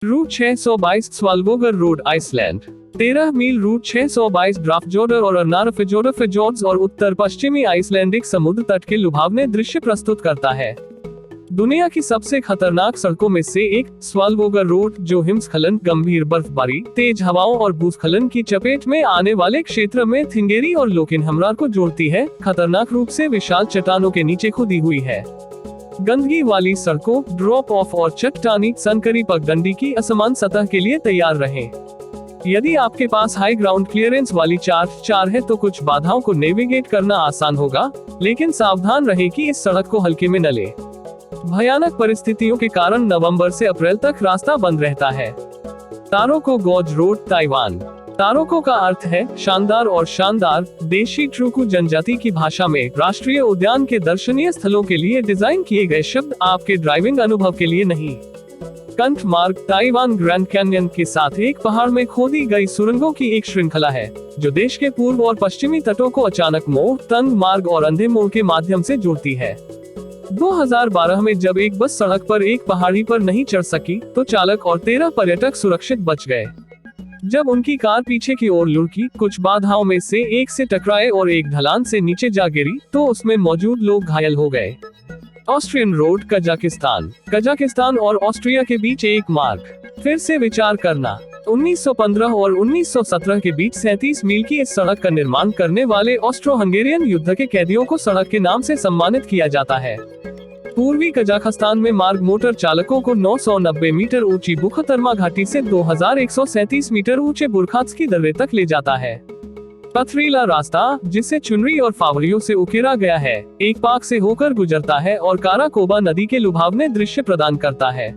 Root 622 Svalvogar road Iceland. 13 मील route 622 Dyrafjordur और Arnarfjordur और उत्तर पश्चिमी आइसलैंडिक समुद्र तट के लुभावने दृश्य प्रस्तुत करता है। दुनिया की सबसे खतरनाक सड़कों में से एक स्वाल्बोगर रोड, जो हिमस्खलन, गंभीर बर्फबारी, तेज हवाओं और भूस्खलन की चपेट में आने वाले क्षेत्र में थिंगेरी और लोकिनहमरार को जोड़ती है, खतरनाक रूप से विशाल चट्टानों के नीचे खुदी हुई है। गंदगी वाली सड़कों, ड्रॉप ऑफ और चट्टानी संकरी पगडंडी की असमान सतह के लिए तैयार रहें। यदि आपके पास हाई ग्राउंड क्लियरेंस वाली चार है तो कुछ बाधाओं को नेविगेट करना आसान होगा, लेकिन सावधान रहें कि इस सड़क को हल्के में न लें। भयानक परिस्थितियों के कारण नवंबर से अप्रैल तक रास्ता बंद रहता है। तारोको गॉज रोड, ताइवान। तारोको का अर्थ है शानदार और शानदार। देशी ट्रुकू जनजाति की भाषा में राष्ट्रीय उद्यान के दर्शनीय स्थलों के लिए डिजाइन किए गए शब्द, आपके ड्राइविंग अनुभव के लिए नहीं। कंठ मार्ग, ताइवान ग्रैंड कैन्यन के साथ एक पहाड़ में खोदी गई सुरंगों की एक श्रृंखला है, जो देश के पूर्व और पश्चिमी तटों को अचानक मोड़, तंग मार्ग और अंधे मोड़ के माध्यम से जोड़ती है। 2012 में जब एक बस सड़क पर एक पहाड़ी पर नहीं चढ़ सकी, तो चालक और 13 पर्यटक सुरक्षित बच गए। जब उनकी कार पीछे की ओर लुढ़की, कुछ बाधाओं में से एक से टकराए और एक ढलान से नीचे जा गिरी, तो उसमें मौजूद लोग घायल हो गए। Austrian road, Kazakhstan. कजाकिस्तान और ऑस्ट्रिया के बीच एक मार्ग। फिर से विचार करना। 1915 और 1917 के बीच 37 मील की इस सड़क का निर्माण करने वाले ऑस्ट्रो हंगेरियन युद्ध के कैदियों को सड़क के नाम से सम्मानित किया जाता है। पूर्वी कजाकिस्तान में मार्ग मोटर चालकों को 990 मीटर ऊंची बुखतरमा घाटी से 2137 मीटर ऊंचे बुरखात्स्की दर्रे तक ले जाता है। पथरीला रास्ता, जिसे चुनरी और फावड़ियों से उकेरा गया है, एक पाक से होकर गुजरता है और काराकोबा नदी के लुभावने दृश्य प्रदान करता है।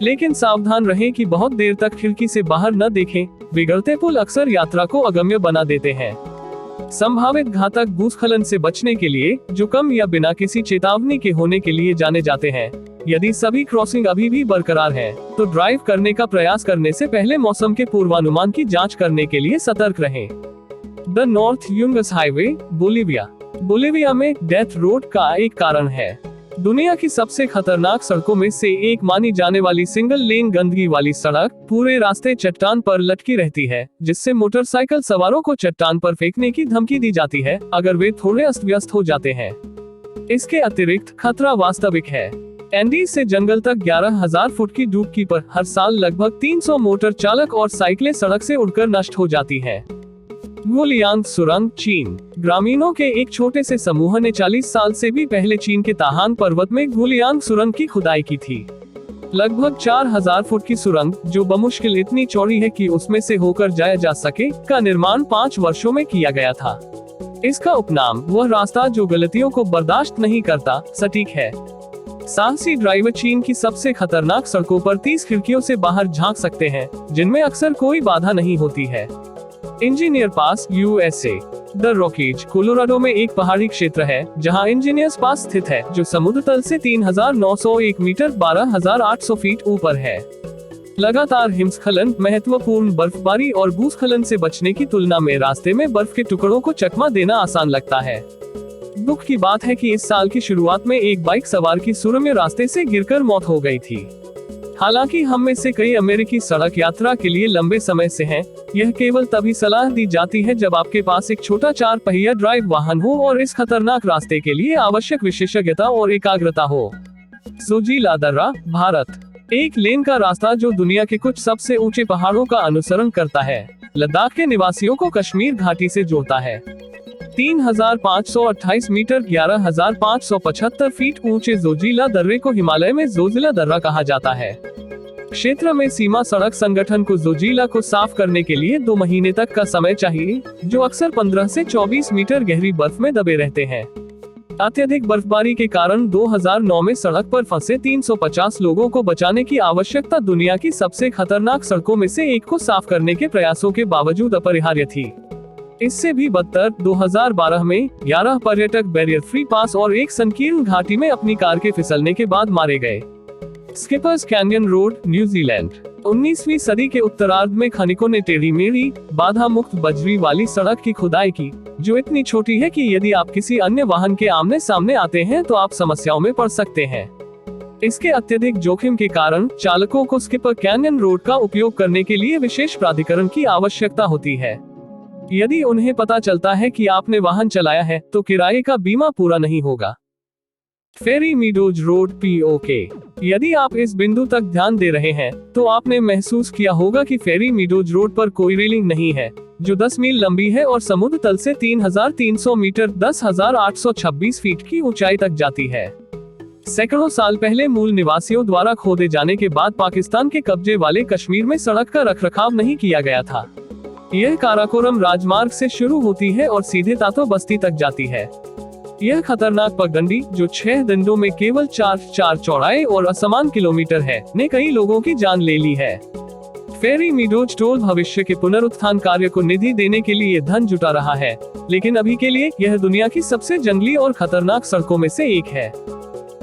लेकिन सावधान रहें कि बहुत देर तक खिड़की से बाहर न देखें। बिगड़ते पुल अक्सर यात्रा को अगम्य बना देते हैं। संभावित घातक भूस्खलन से बचने के लिए, जो कम या बिना किसी चेतावनी के होने के लिए जाने जाते हैं, यदि सभी क्रॉसिंग अभी भी बरकरार है, तो ड्राइव करने का प्रयास करने से पहले मौसम के पूर्वानुमान की जांच करने के लिए सतर्क रहें। The North Yungas highway, Bolivia. Bolivia में डेथ रोड का एक कारण है। दुनिया की सबसे खतरनाक सड़कों में से एक मानी जाने वाली सिंगल लेन गंदगी वाली सड़क पूरे रास्ते चट्टान पर लटकी रहती है, जिससे मोटरसाइकिल सवारों को चट्टान पर फेंकने की धमकी दी जाती है अगर वे थोड़े अस्त व्यस्त हो जाते हैं। इसके अतिरिक्त खतरा वास्तविक है। एंडीज से जंगल तक 11,000 फुट की डुबकी पर हर साल लगभग 300 मोटर चालक और साइकिलें सड़क से उड़कर नष्ट हो जाती हैं। गुलियांग सुरंग, चीन। ग्रामीणों के एक छोटे से समूह ने 40 साल से भी पहले चीन के ताहान पर्वत में गुलियांग सुरंग की खुदाई की थी। लगभग 4000 फुट की सुरंग, जो बमुश्किल इतनी चौड़ी है कि उसमें से होकर जाया जा सके, का निर्माण 5 वर्षों में किया गया था। इसका उपनाम, वह रास्ता जो गलतियों को बर्दाश्त नहीं करता, सटीक है। साहसी ड्राइवर चीन की सबसे खतरनाक सड़कों पर 30 खिड़कियों से बाहर झांक सकते हैं, जिनमें अक्सर कोई बाधा नहीं होती है। Engineer pass, USA. The Rockies, Colorado में एक पहाड़ी क्षेत्र है, जहां इंजीनियर्स पास स्थित है, जो समुद्र तल से 3901 मीटर 12,800 फीट ऊपर है। लगातार हिमस्खलन, महत्वपूर्ण बर्फबारी और भूस्खलन से बचने की तुलना में रास्ते में बर्फ के टुकड़ों को चकमा देना आसान लगता है। दुख की बात है कि इस साल की शुरुआत में एक बाइक सवार की सुरम्य रास्ते से गिरकर मौत हो गई थी। हालांकि हम में से कई अमेरिकी सड़क यात्रा के लिए लंबे समय से हैं, यह केवल तभी सलाह दी जाती है जब आपके पास एक छोटा 4 पहिया ड्राइव वाहन हो और इस खतरनाक रास्ते के लिए आवश्यक विशेषज्ञता और एकाग्रता हो। जोजिला दर्रा, भारत। एक लेन का रास्ता जो दुनिया के कुछ सबसे ऊंचे पहाड़ों का अनुसरण करता है, लद्दाख के निवासियों को कश्मीर घाटी से जोड़ता है। 3528 मीटर 11,575 फीट ऊंचे जोजिला दर्रे को हिमालय में जोजिला दर्रा कहा जाता है। क्षेत्र में सीमा सड़क संगठन को जोजिला को साफ करने के लिए 2 महीने तक का समय चाहिए, जो अक्सर 15 से 24 मीटर गहरी बर्फ में दबे रहते हैं। अत्यधिक बर्फबारी के कारण 2009 में सड़क पर फंसे 350 लोगों को बचाने की आवश्यकता दुनिया की सबसे खतरनाक सड़कों में से एक को साफ करने के प्रयासों के बावजूद अपरिहार्य थी। इससे भी बदतर, 2012 में 11 पर्यटक बैरियर फ्री पास और एक संकीर्ण घाटी में अपनी कार के फिसलने के बाद मारे गए। Skippers canyon road, New Zealand. 19वीं सदी के उत्तरार्ध में खनिकों ने टेढ़ी मेढ़ी, बाधा मुक्त बजरी वाली सड़क की खुदाई की, जो इतनी छोटी है कि यदि आप किसी अन्य वाहन के आमने सामने आते हैं तो आप समस्याओं में पड़ सकते हैं। इसके अत्यधिक जोखिम के कारण चालकों को स्किपर कैन्यन रोड का उपयोग करने के लिए विशेष प्राधिकरण की आवश्यकता होती है। यदि उन्हें पता चलता है कि आपने वाहन चलाया है तो किराए का बीमा पूरा नहीं होगा। फेरी मीडोज रोड POK। यदि आप इस बिंदु तक ध्यान दे रहे हैं तो आपने महसूस किया होगा कि फेरी मीडोज रोड पर कोई रेलिंग नहीं है, जो 10 मील लंबी है और समुद्र तल से 3,300 मीटर 10,826 फीट की ऊंचाई तक जाती है। सैकड़ों साल पहले मूल निवासियों द्वारा खोदे जाने के बाद पाकिस्तान के कब्जे वाले कश्मीर में सड़क का रखरखाव नहीं किया गया था। यह काराकोरम राजमार्ग से शुरू होती है और सीधे तातो बस्ती तक जाती है। यह खतरनाक पगडंडी, जो 6 दंडों में केवल 4 चौड़ाई और असमान किलोमीटर है, ने कई लोगों की जान ले ली है। फेरी मीडोज टोल भविष्य के पुनरुत्थान कार्य को निधि देने के लिए धन जुटा रहा है, लेकिन अभी के लिए यह दुनिया की सबसे जंगली और खतरनाक सड़कों में से एक है।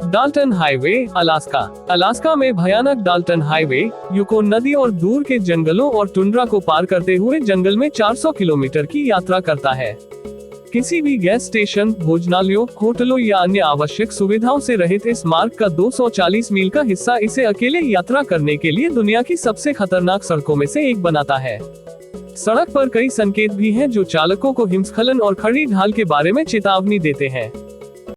Dalton highway, Alaska. अलास्का में भयानक डाल्टन हाईवे यूकोन नदी और दूर के जंगलों और टुंड्रा को पार करते हुए जंगल में 400 किलोमीटर की यात्रा करता है। किसी भी गैस स्टेशन, भोजनालयों, होटलों या अन्य आवश्यक सुविधाओं से रहित इस मार्ग का 240 मील का हिस्सा इसे अकेले यात्रा करने के लिए दुनिया की सबसे खतरनाक सड़कों में से एक बनाता है। सड़क पर कई संकेत भी हैं जो चालकों को हिमस्खलन और खड़ी ढाल के बारे में चेतावनी देते हैं।